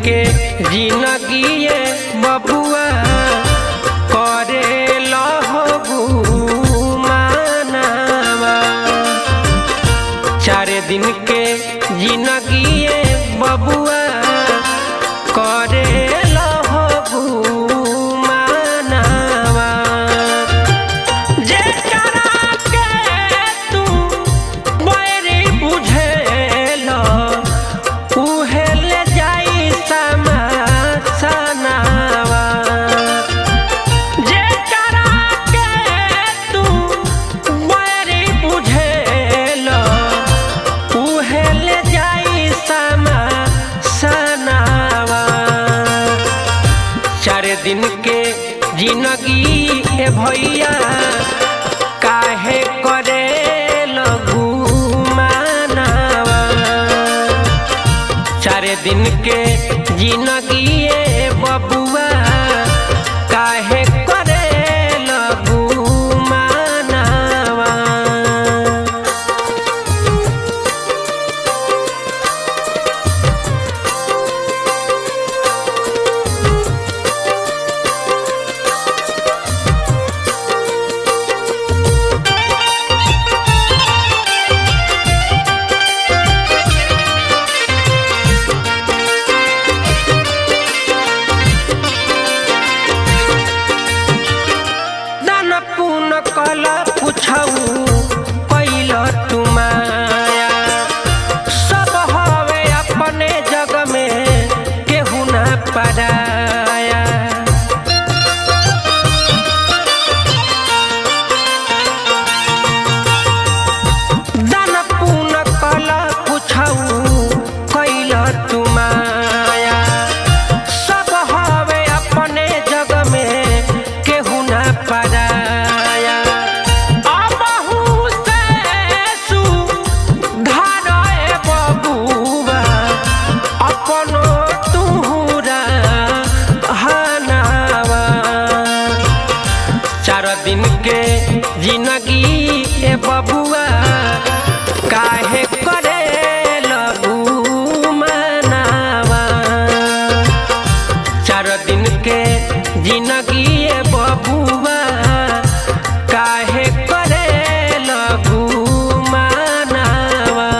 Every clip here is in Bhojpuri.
के जिंदगी बबुआ करे लहबू मानवा। 4 दिन के जिंदगी बबुआ करे लहबू मानवा। जे करा के तू बैरी बुझेला उहे ले जाई समासनावा। जे करा के तू बैरी बुझेला उहे ले जाई समासनावा। 4 दिन के जिंदगी भैया काहे करे लगू मानवा। 4 दिन के जिंदगी बबुआ काहे करे लगू मानवा। कल पूछऊ कैल तुमाया सब हवे अपने जग में केहू ना पराया। दान पुण्य कल पूछऊ कैल तुमाया सब हवे अपने जग में केहू ना पराया। दिन के जिंदगी बबुआ काहे करे लगू मानवा। 4 दिन के जिंदगी बबुआ काहे करे लगू मानवा।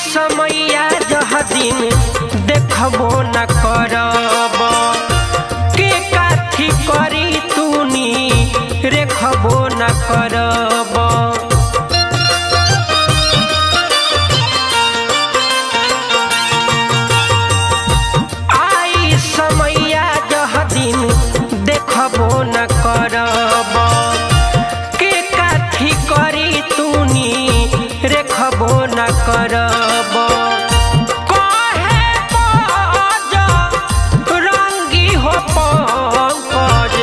समैया जह दिन देखबो न करब के काठी करी तूनी रेखबो न करब। आई समैया जह दिन देखबो न करब के काठी करी तूनी रेखबो न करब। कहे बज रंगी हो पंकज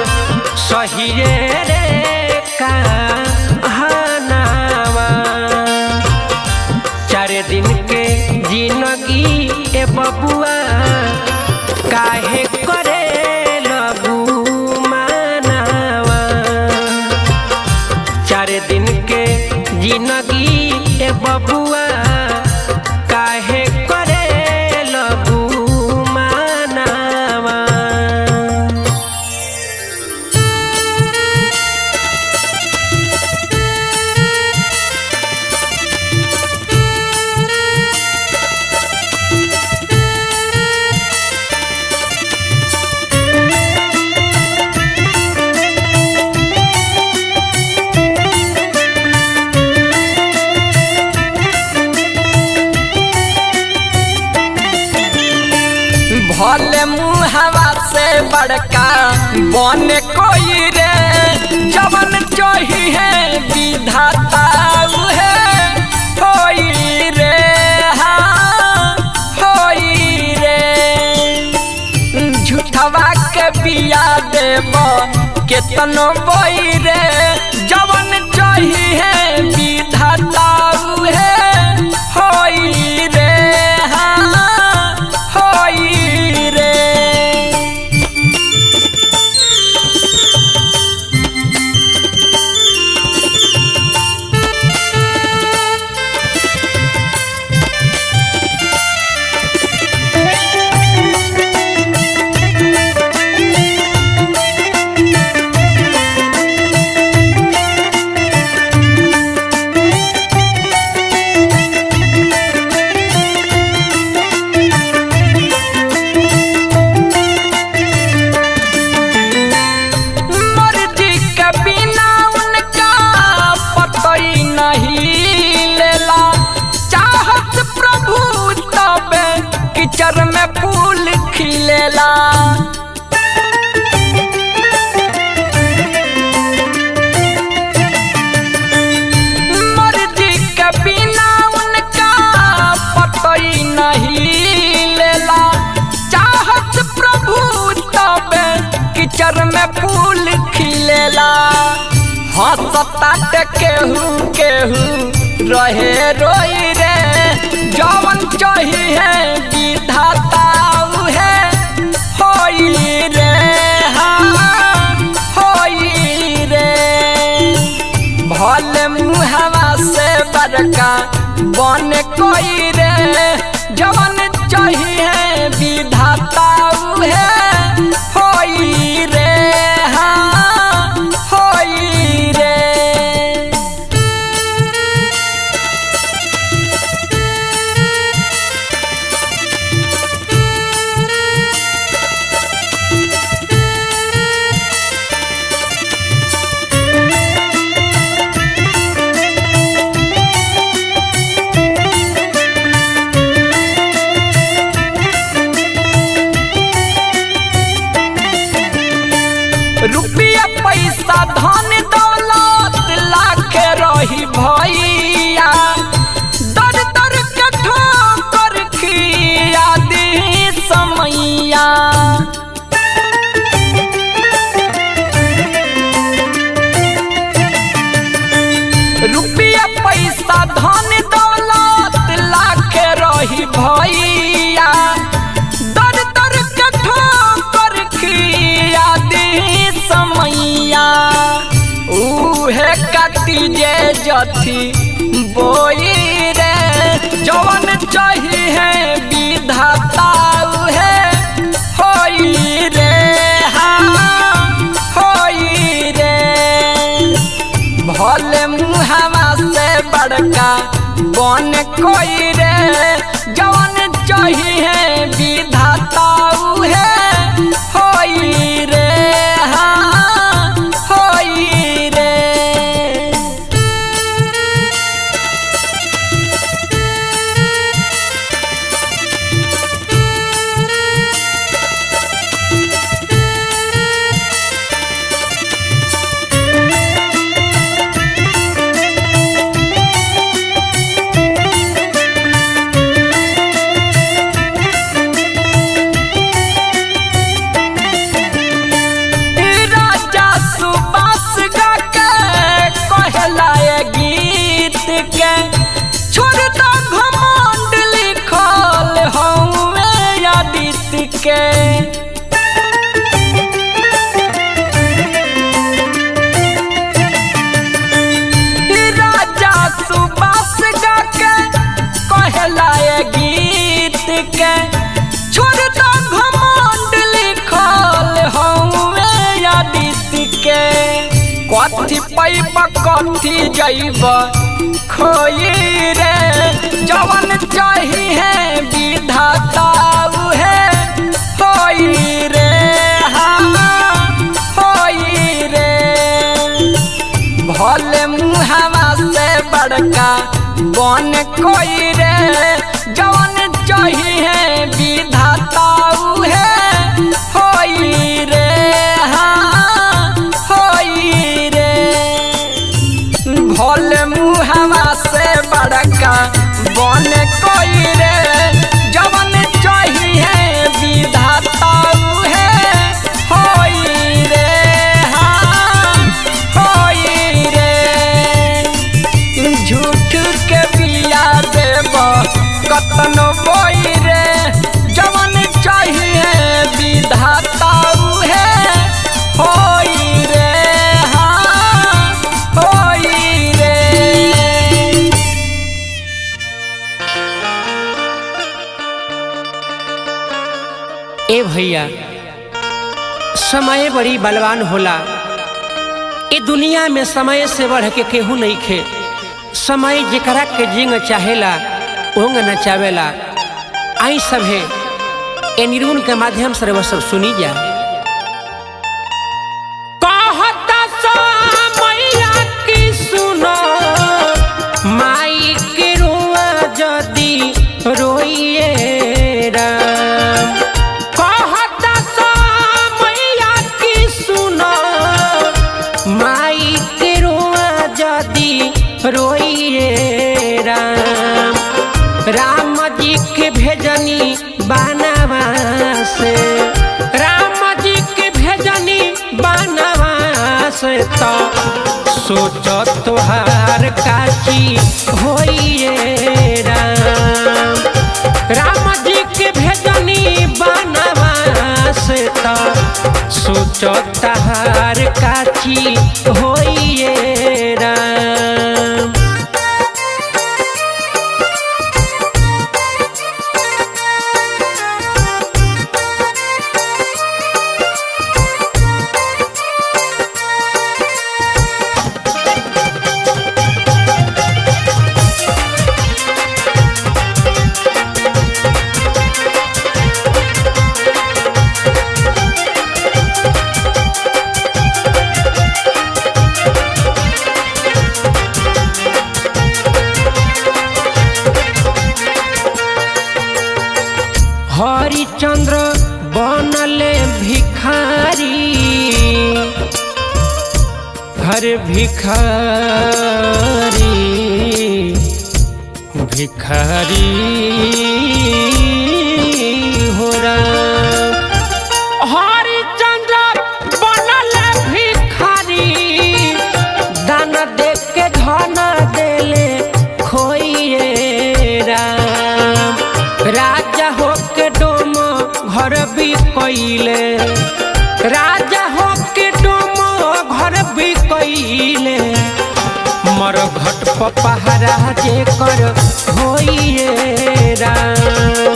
सही रे कहानावा। 4 दिन के जिंदगी बबुआ काहे करे लगू मानवा। 4 दिन के जिंदगी बबुआ काहे करे लगू मानवा। भले मुहावा से बड़का बने कोई रे जवन चोही है विधाता है होई रे। हाँ होई रे झूठवा के बिया केतनो बोई रे जवन चाहिए विधाता उहे होई रे हाँ होई रे। किचर में फूल खिलेला मर्जी के बिना उनका पतई नहीं लेला चाहत प्रभु तबे किचर में फूल खिलेला। हंसता केहू केहू रहे रोई रे जवन चाहिए विधाता उहे होई रे हाँ होई रे। भले मुहवा से बड़का बन कोई रे जवन चाहिए विधाता उहे होई रे हाँ होई रे। रुपया पैसा धन दौलत लाख रही भैया दर दर के ठोकर खिया दी समैया। रुपया पैसा धन दौलत लाख रही भैया दर दर के ठोकर खिया दी समैया। उहे काटी जे जथी बोई रे जवन चाहिए विधाता उहे होई रे हाँ होई रे। भले मुहवा से बड़का बन कोई रे जवन चाहिए विधाता उहे होई रे हाँ होई रे। राजा सुबास गा के कहलाए गीत के छोड़ दो घमंड लिखल हमें आदित्य के। कथी पैब कथी जैब खोई रे जवन चाहिए विधाता उहे होई रे हाँ होई रे। भले मुहवा से बड़का बन कोई रे जवन चाहिए विधाता उहे होई रे हाँ होई रे। भले मुहवा से बड़का बन कोई रे जवन चाहिए विधाता उहे होई रे हाँ भैया समय बड़ी बलवान होला। ए दुनिया में समय से बढ़ के केहू नहीं खे। समय जेकरा के जिंग चाहेला ओंग नचावेला। आई सब है ए निर्गुण के माध्यम से वो सब सुनी जा। कहता समैया की सुनो माई के रुआ जदी रोइए राम। कहता समैया की सुनो माई के रुआ जदी रोइए राम। राम जी के भेजनी बनवा से, राम जी के भेजनी बनवा से तो सोचो तुहार काची होइए राम। राम जी के भेजनी बनवा से तो सोचो तुहार काची होइए राम। हरिचंद्र बनले भिखारी, हर भिखारी भिखारी हो राम। हरिचंद्र बनले भिखारी, दान दे के धन देले खोइए राम। राजा हो के डोम घर भी कइले, राजा हो के डोम घर भी कइले। मर घट पपहरा जे कर होइए राम।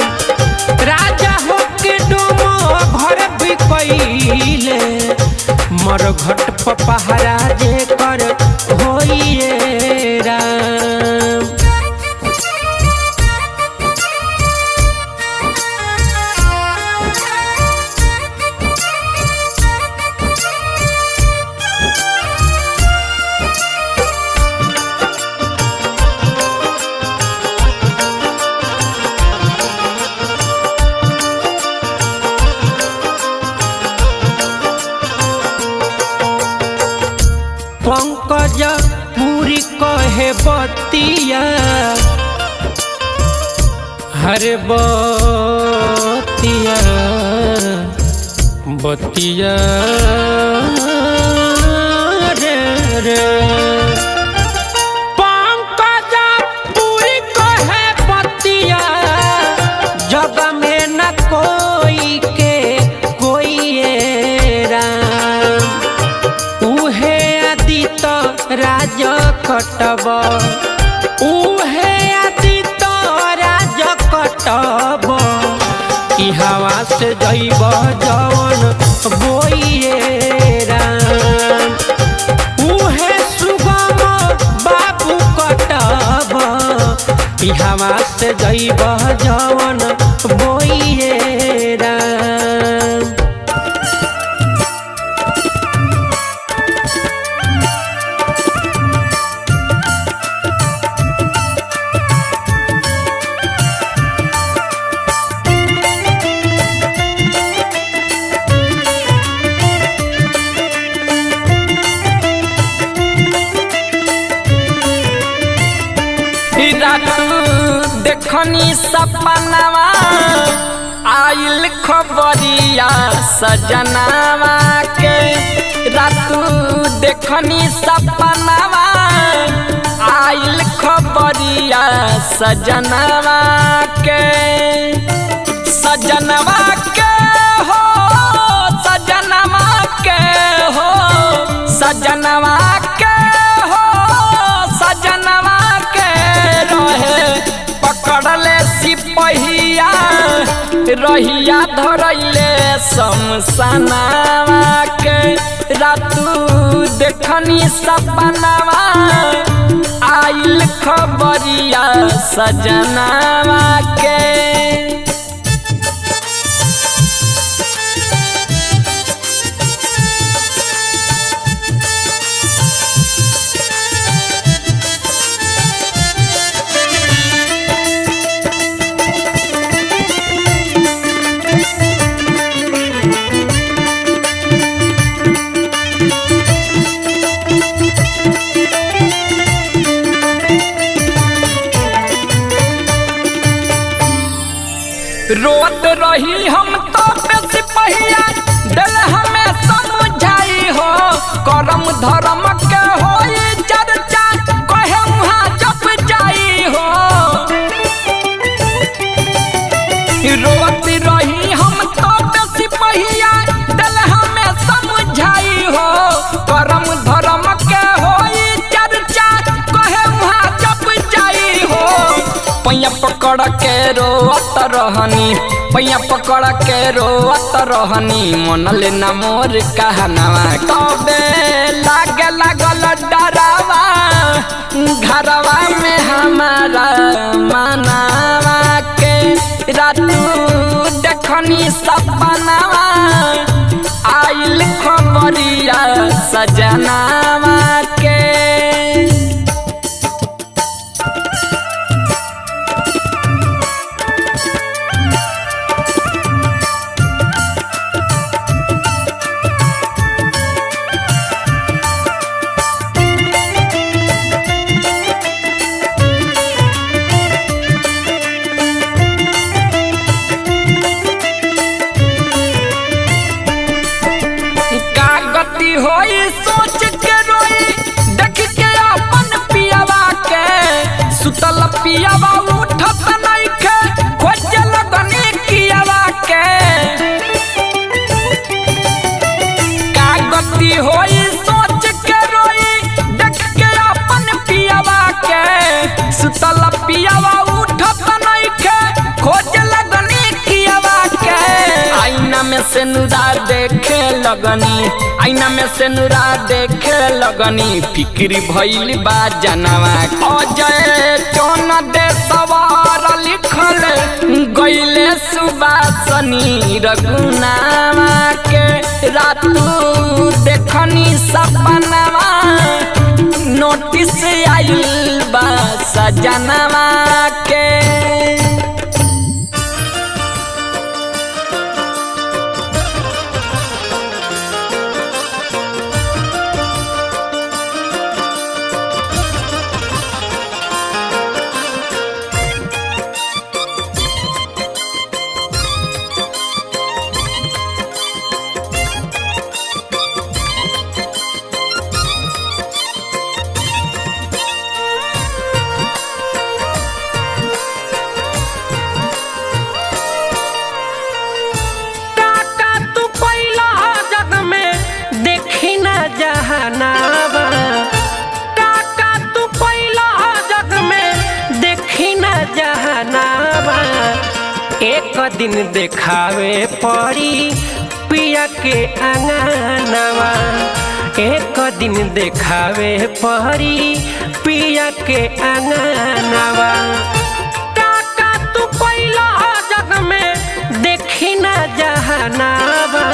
राजा हो के डोम घर भी कइले। मर घट पपहरा जे कर होइए राम। पंकज पूरी कहे बतिया, हर बतिया बतिया रे रे। पंकज पूरी कहे बतिया, जग में न कोई के कोई राम। उहे राज कटब, उहे आदित राज कटब। ई हवा से जइब जवन बोइए राम। उहे सुगम बाबू कटब, ई हवा से जइब जवन बोइए राम। देखनी सपनावा आइल खबरिया सजनावा के। रातू देखनी सपनावा आइल खबरिया सजनावा के। सजनवा के हो, सजनवा के हो, सजनवा के हो, सजनवा के रहे पकड़ले सिपहिया रहिया धरैले शमशानवा के रातू देखनी सपनावा आइल खबरिया सजनावा के रोत रही हम तो सिपहिया दिल हमें समझाई हो करम धर्म के होई चर्चा कहे वहाँ जप जाई हो रोत रही हम तो सिपहिया दिल हमें समझाई हो करम धर्म के होई चर्चा कहे वहाँ जप जाई हो पैया पकड़ के रोत रहनी पैया पकड़ के रोत रहनी मन लेना मोर कहनावा कबे लागे लागल डरावा घरवा में हमारा मनावा के रातू देखनी सपनावा आइल खबरिया सजनावा के होई सोच के रोई देख के अपन पियावा के सुतल पियावा उठत नइखे खोज लगनी कियावा के का गति होई सोच के रोई देख के अपन पियावा के सुतल पियावा उठत नइखे खोज लगनी कियावा के आईना में से नुरा देखे लगनी आईना में से नुरा देखे लगनी फिक्री भइल बा जनवा अजय चौन दे सवार लिखल गइले सुबासनी रघुनावा के रातू देखनी सपनावा नोटिस आइल बा सजनवा के एक दिन देखावे पड़ी पिया के अंगनवा एक दिन देखावे पड़ी पिया के अंगनवा काका तू पहिला जग में देखी न जहानावा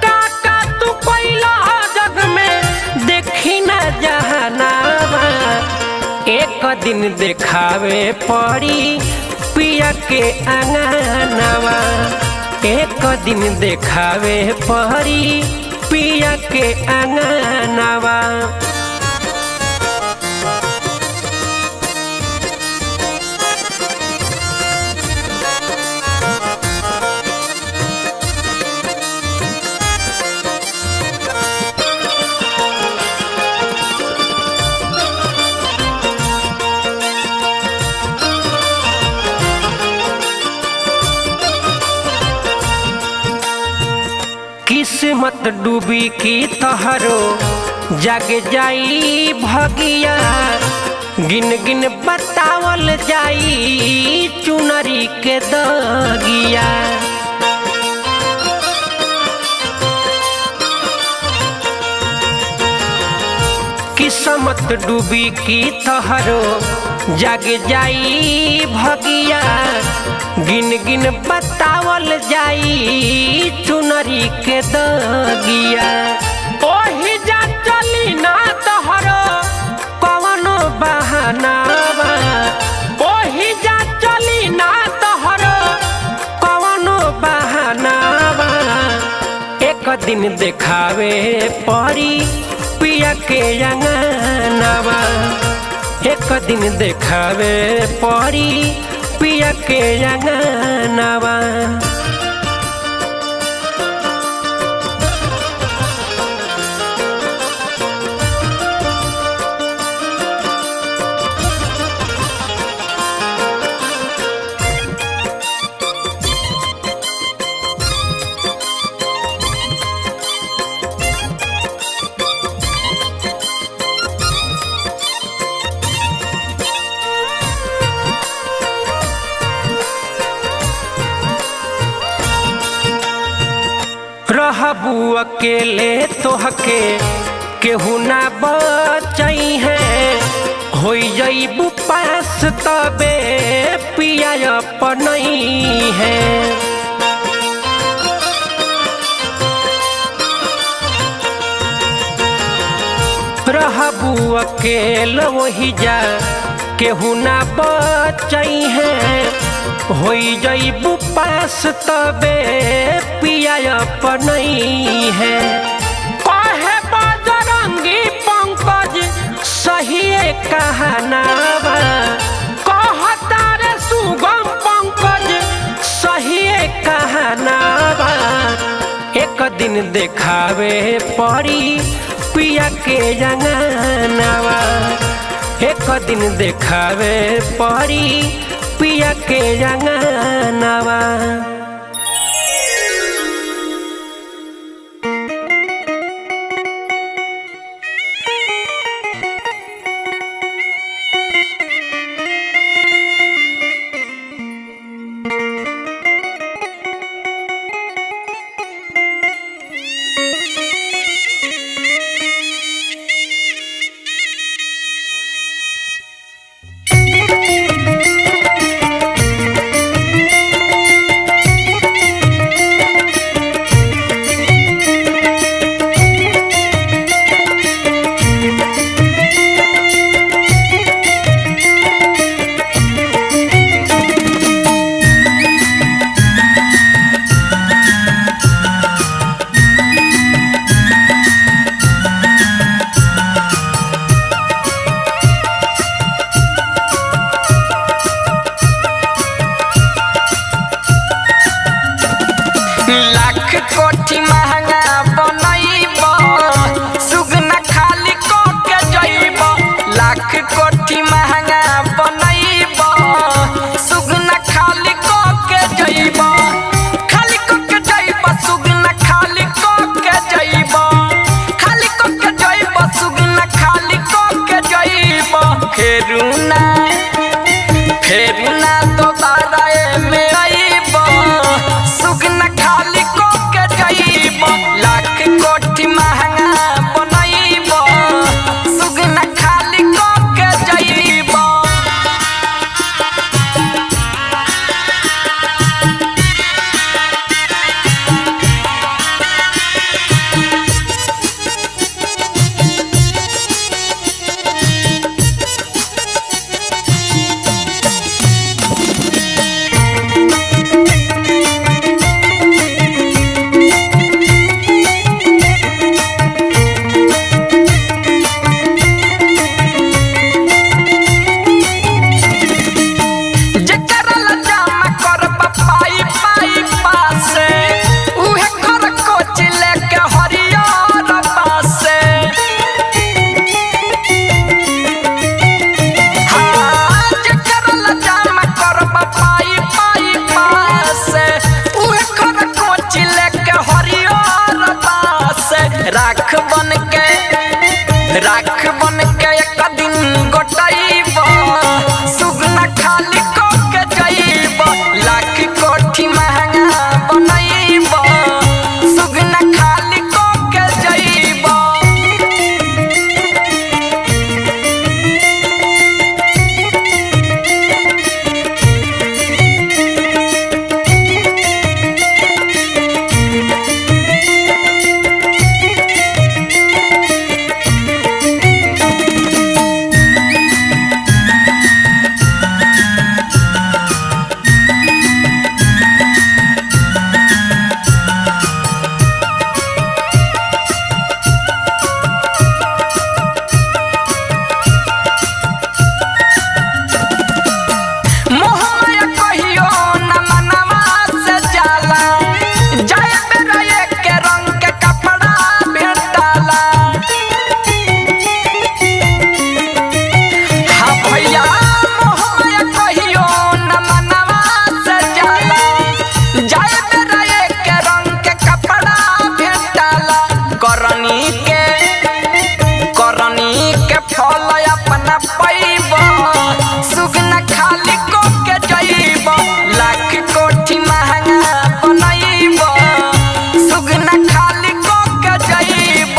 काका तू पहिला जग में देखी न जहानावा एक दिन देखावे पड़ी पिया के अंगनवा एक दिन देखावे पड़ी पिया के अंगनवा किस्मत डूबी की तहरो जग जाई भगिया गिन गिन बताव बतावल जाई चुनरी के दगिया। किस्मत डूबी की तहरो जग जाई भगिया। गिन गिन बतावल जाई चुनरी के दगिया। ओही जा चली ना तहरो कवनो बहानावा। ओही जा चली ना तहरो कवनो बहानावा। एक दिन देखावे परी पिया के अंगनावा। एक दिन देखावे परी पिया के अंगनावा। रहबू अकेले तोहके केहू ना बचई है। होई जईबू पास तबे पिया अपनई है। रहबू अकेले वही जा केहू ना बचई है। होई जईबू पास तबे पिया अपनई है। कहे बजरंगी पंकज सही कहनावा। कहता रे सुगम पंकज सही कहनावा। एक दिन देखावे परी पिया के अंगनावा। एक दिन देखावे परी पिया के अंगनावा। कोठी महंगा बनैब सुगना खाली को के जइब। लाख कोठी महंगा बनैब सुगना खाली को के जइब। खाली को के जइब सुगना खाली को के जइब। खाली को के जइब सुगना खाली को के जइब। फेरुना दोबारा में आइब सुगना खाली को के जइब। लाख कोठी महंगा बनैब सुगना खाली को के जइब। राख बन के एक दिन गोटाइब सुगना न पैब सुगना खाली को के जइब लाख कोठी महंगा बनैब सुगना खाली को के जइब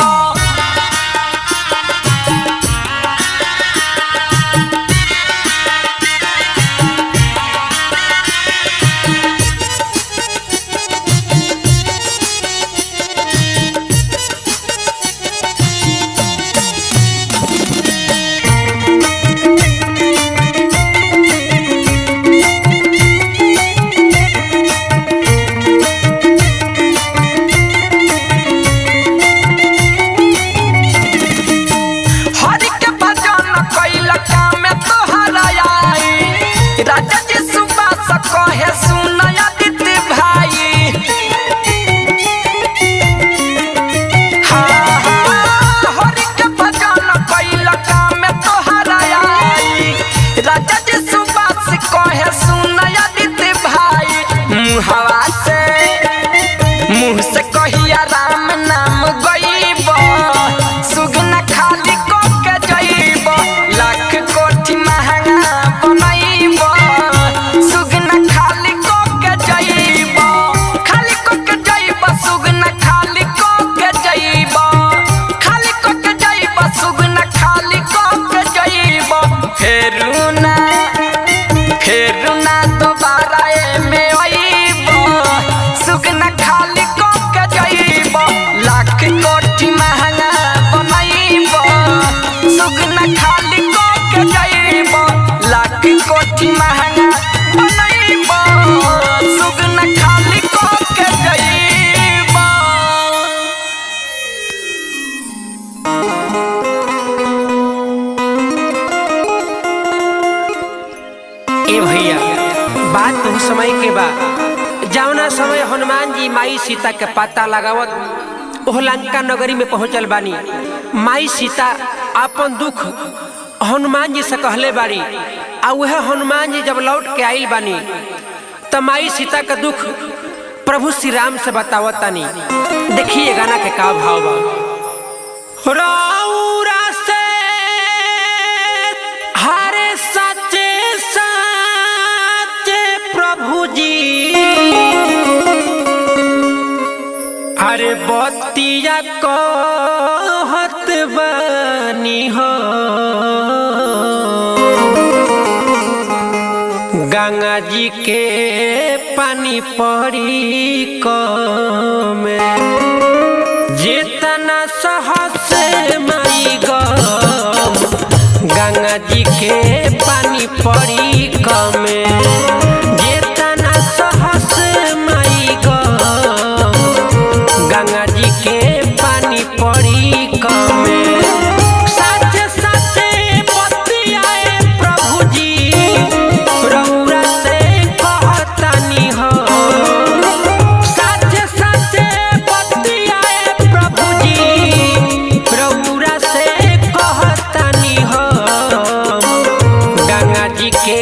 हवा से मुँह से कहिया राम नाम गईब सुगना खाली को के जइब लाख कोठी महंगा बनैब सुगना खाली को के जइब खाली को के जइब सुगना खाली को के जइब खाली को के जइब सुगना खाली को के जइब फेरू ना दोबारा में सुगना खाली को के जइब लाख कोठी महंगा बनैब सुगना खाली को के जइब लाख कोठी महंगा बनैब सुगना खाली को के जइब। ए भैया बात उस समय के बा जौना समय हनुमान जी माई सीता के पता लगावत ओह लंका नगरी में पहुंचल बानी। माई सीता अपन दुख हनुमान जी से कहले बारी आ वह हनुमान जी जब लौट के आइल बानी तो माई सीता का दुख प्रभु श्री राम से बतावत तानी। देखिए गाना के का भाव बा। रौरा से हरे सच्चे सच्चे प्रभु जी अरे बतिया कहत बानी हो गंगा जी के पानी पड़ी कमे जितना सहस माई गम गंगा जी के पानी पड़ी कमे जितना सहस माई गम गंगा जी के पानी पड़ी कमे साथे साथे बतियाए प्रभु जी रौरा से कहतानी हो साथे साथे बतियाए प्रभु जी रौरा से कहतानी हो गंगा जी के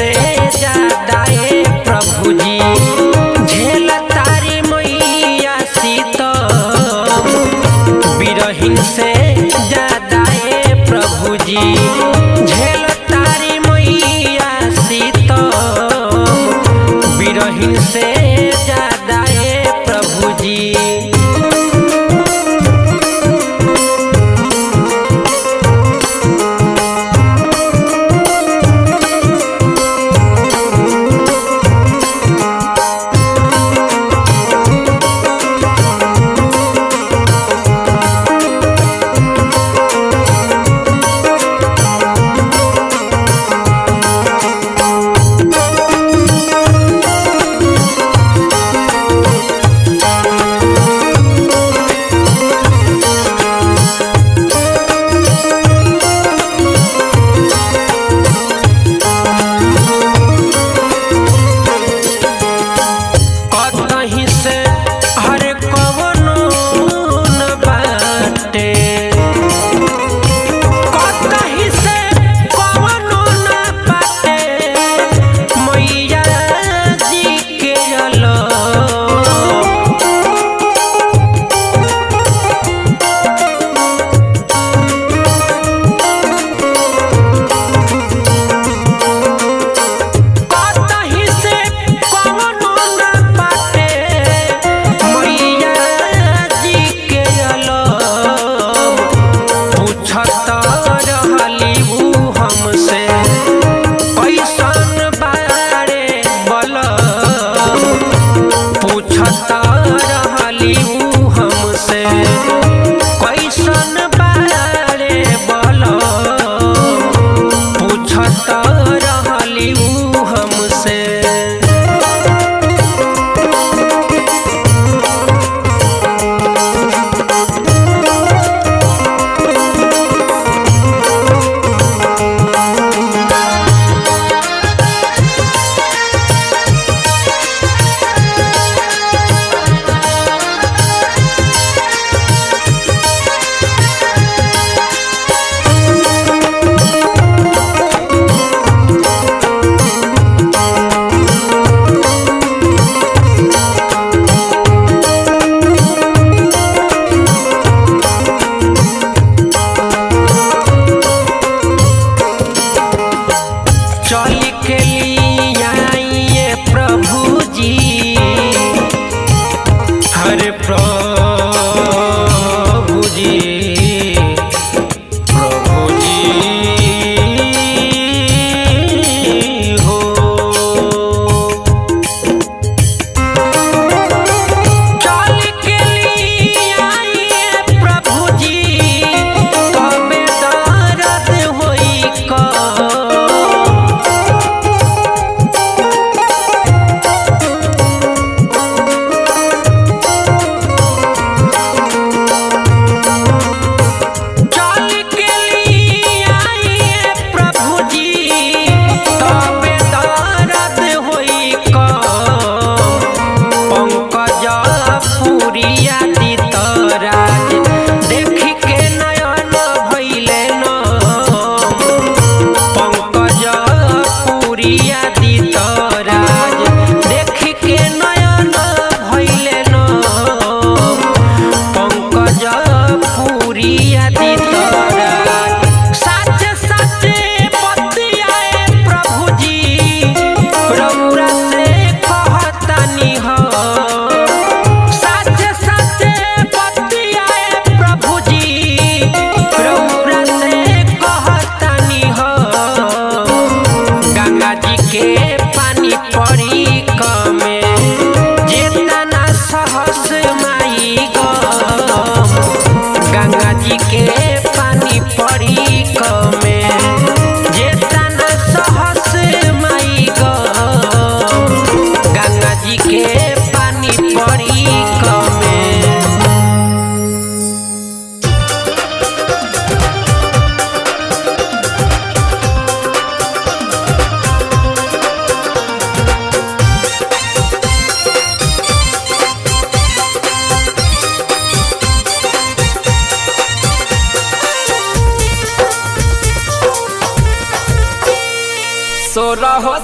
से ज्यादा ए प्रभु जी झेल तारी मैया सीतम बिरहिन से ज्यादा ए प्रभु जी झेल तारी मैया सीतम बिरहिन से ज्यादा ए प्रभु जी।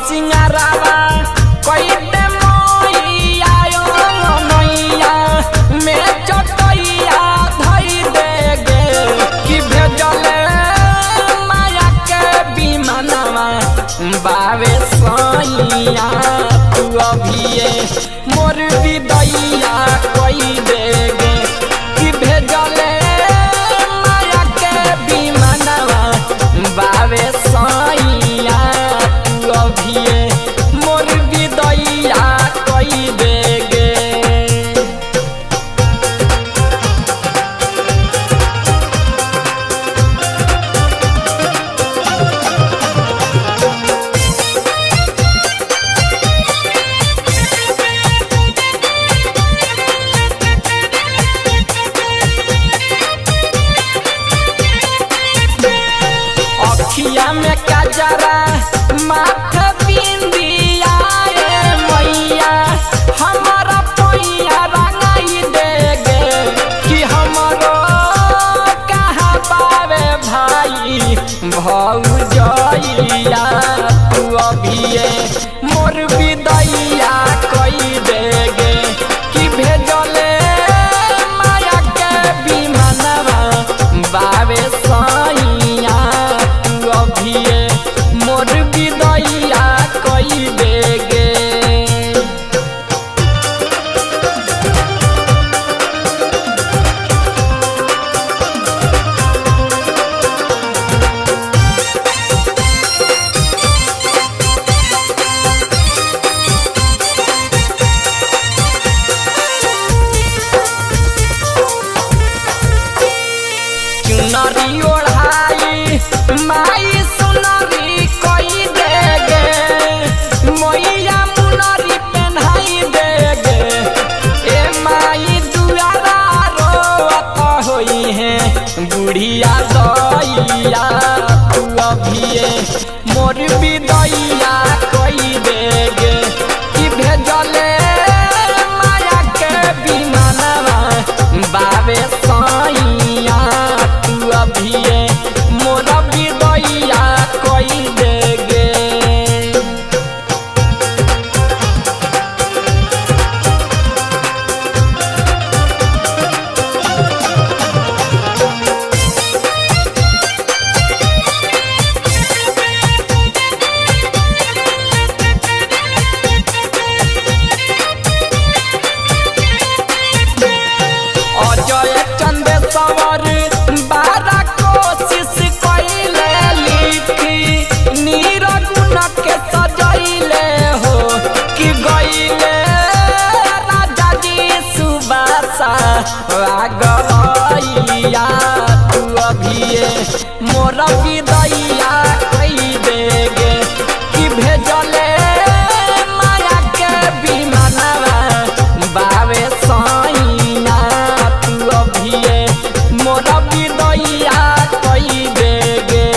सिंगारावा कोई दे मोइया यो नैया में चटैया धई देगे कि भेजले माया के विमानवा बावे सैया तू अभिये मोर विदैया कोई देगे कि भेजले माया के विमानवा बावे सैया तू अभिये मोर विदैया कोई देगे। अखिया में काजरा माथा बिंदिया रे मैया हमारा पैया रंगाई देगे कि हमरो कहाँ पावे भाई भौजैया तू अभिये मोर विदैया कई देगे कि भेजले माया के विमानवा बावे सैया अभिये मोर विदैया कई देगे। चुनरी ओढ़ाई माई सुनरी कोई देगे मैया मुनरी पहनाई देगे ए माई दुआरा रोवत होई है बुढ़िया दैया तू अभिये मोर विदैया कोई देगे कि भेजले माया के विमानवा बावे सैया तू अभिये मोर विदैया कोई देगे। अजय चंदेश्वर बारा कोशिश कइले लिखी नीरगुण के सजैले हो कि गइले राजा जी सुबासा गवैया तू अभिये मोर विदैया कई देगे कि भेजले माया के विमानवा बावे सैया तू अभिये मोर विदैया कई देगे।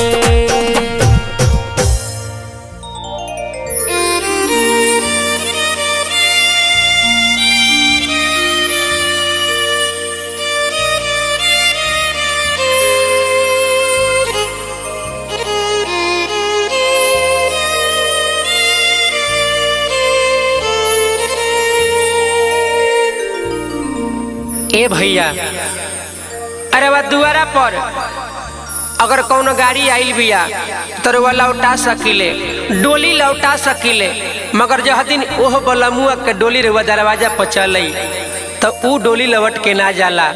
ए भैया अरे वह दुआरा पर अगर कौनो गाड़ी आइल बिया तो वह लौटा सकिले डोली लौटा सकिले मगर जह दिन ओह बलमुआ के डोली रे दरवाजा पर चलई तो ऊ डोली लौट के ना जाला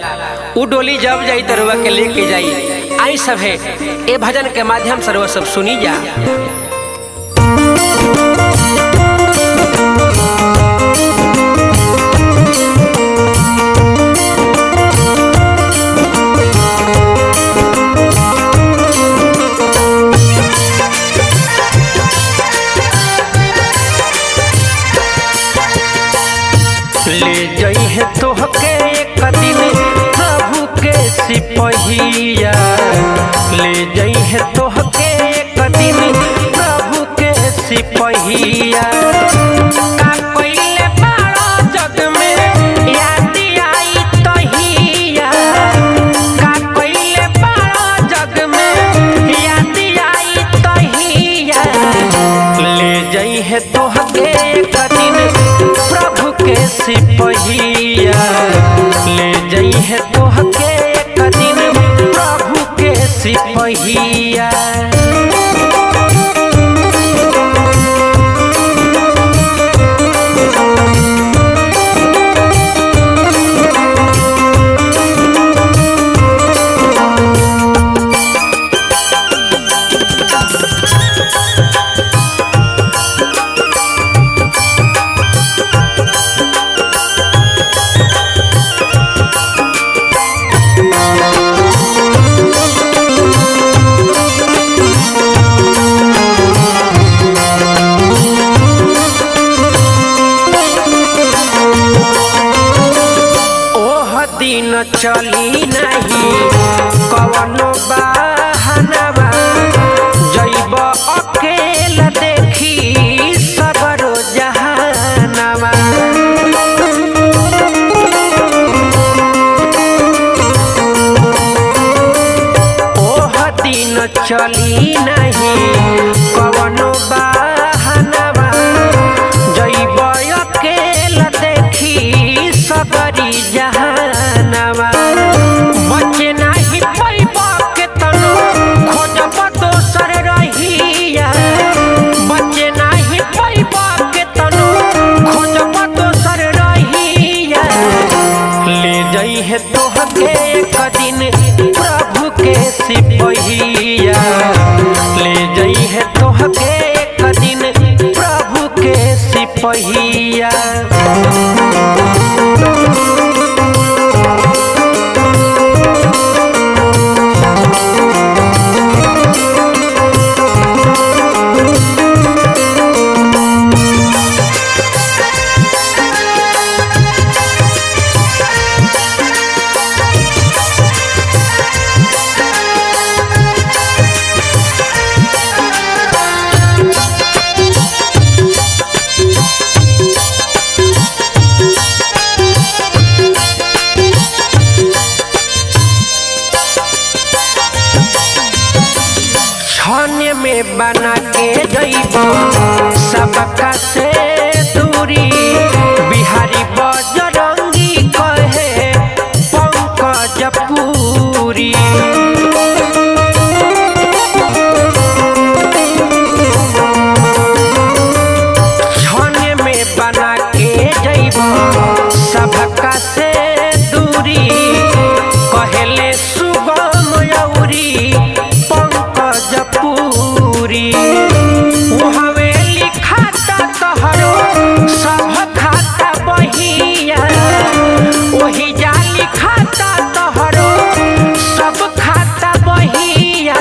ऊ डोली जब जाई तो रुआ के लेके जाई। आई सब है ए भजन के माध्यम से रुआ सब सुनी जा। ले जई है तोहके एक दिन प्रभु के सिपहिया ले जई है तोहके एक दिन प्रभु के सिपहिया का पहिले बाड़ा जग में याद आई तहिया का पहिले बाड़ा जग में याद आई तहिया ले जई तोहके एक दिन प्रभु के सिपहिया ले जई है तोहके एक दिन प्रभु के सिपहिया। दिन चली नहीं कवनो बहानवा जइब अकेला देखी सबरो जहानवा। ओह दिन चली नहीं कवनो बहानवा जइब अकेला देखी सबरी जहानवा। बचे नहीं पैबा के तनो खोजब दोसर रहिया। बचे नहीं पैबा के तनो खोजब दोसर रहिया। ले जई है तोहके एक दिन प्रभु के सिपहिया। ले जई है तोहके एक दिन प्रभु के सिपहिया। छाने में बना के जइब सबका से दूरी। बिहारी बजरंगी कहे पंकज पूरी। छाने में बना के जइब सबका से दूरी। कहले सुगम यौरी पंकज पूरी। हवेली खाता तोहरो सब खाता बहिया। वही जाली खाता तोहरो सब खाता बहिया।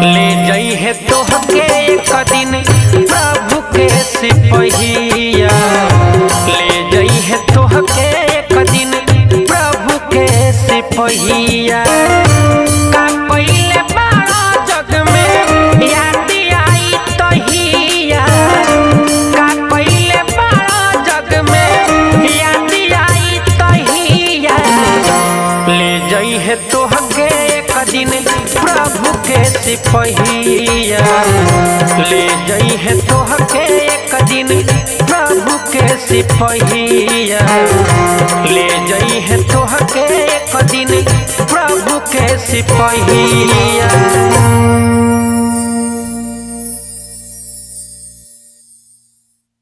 ले जई है तोहके एक दिन प्रभु के सिपहिया। ले जई है तोहके एक दिन प्रभु के सिपहिया। का पहिले बाड़ा जग में याद आई तहिया। का पहिले बाड़ा जग में याद आई तहिया। ले जई है तोहके एक दिन प्रभु के सिपहिया। ले जई है तोहके एक दिन प्रभु के सिपहिया। ले जई है तोहके एक दिन प्रभु के सिपहिया।